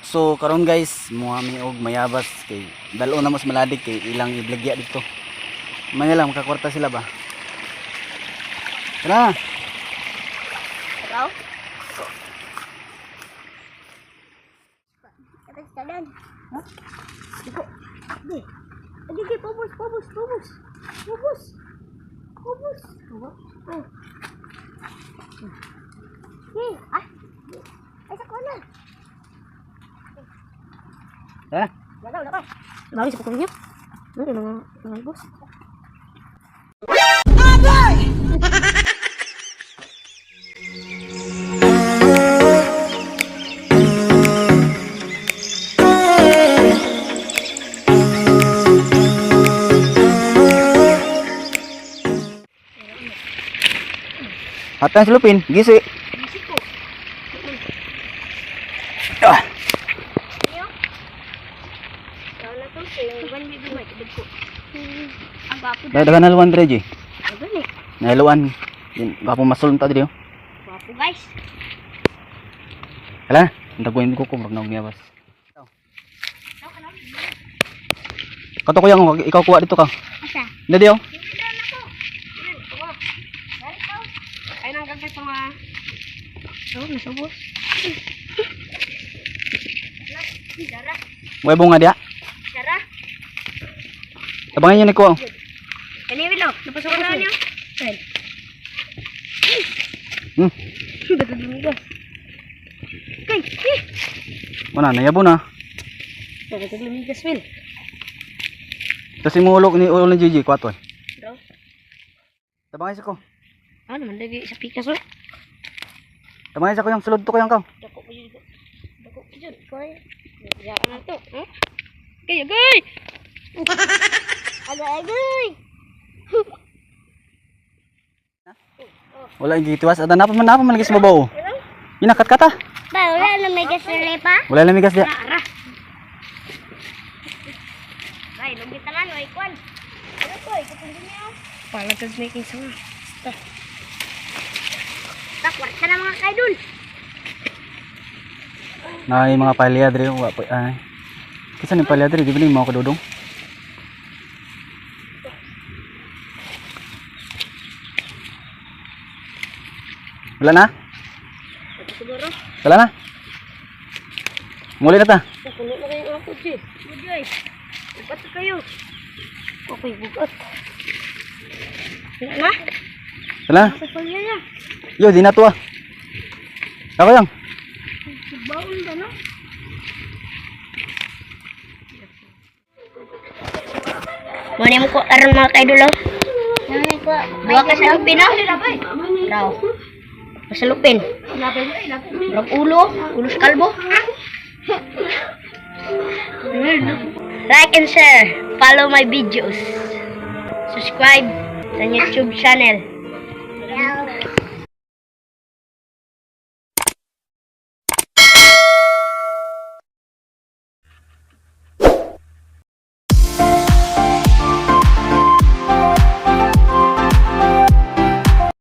So karon guys, muami og mayabas kay dalo na mas maladig kay ilang ibligya dito. Maya lang makakwarta sila ba? Tara. Ikaw? Kapag kalan. Ha? Iko. Di. Adi, pubos. Pubos. Oh. Ah. Ay, sa kona. Tara. Wala ka. Bawis sa pagkulinya. Mga bos. Hatan silupin, gisi. Bisiko. Ah. Iyo. Wala to yung ban bibi mo ko. Ang gapo Dai dagan haluan dire ji. Ano ni? Nahaluan. Din gapo masulon ta dire. Gapo guys. Hala, ndaguin ko murag na og mayabas. Kato ko yang ikaw kuha dito ka. Asa? Dadi oh. Ay nang gagay pa nga. Oh, nasubos. Dara. Moy bunga dia. Dara. Abangan niyo ni ko. Kani bilo, napasok na niyo. Well. Betul lumigas. Kay, Mana nayabo na. betul lumigas Will. Kasi mulog ni ulo ni Gigi kwaton. Daw. Tabangay sa ko. Ano man lagi sa pikas oh. Tabangay sa ko yang sulod to ko yang kaw. Dako pa yun. Dako pa yun. Kaya. Yaan na to. Kaya agay. Agay. Wala yung gituwas. Ada napa man lagi sa babaw. Inakat kata. Ba, wala na may gasole pa? Wala lang migas dia. Ara. Ay, lumbi tanan oy kwan. Ano to? Ikutin niyo. Palagas making sama. Takwat ka na mga kaidol. Na yung mga palya dire wa pa ay. Kisa ni palya dire di ba ni mao kadudong? Wala na? Siguro. Wala na? Muli na ta. Puno na kayo ang kutsi. Bujoy. Bukat kayo. Okay, bukat. Wala na? Wala na? Sa palya niya. Yo, di na to ah. Ako yang. Baon ba no? Muna mo ko aron mga kaidolo. Dua ka sa lupin na. Raw. Sa lupin. Rag ulo sa kalbo. Like and share. Follow my videos. Subscribe sa YouTube channel.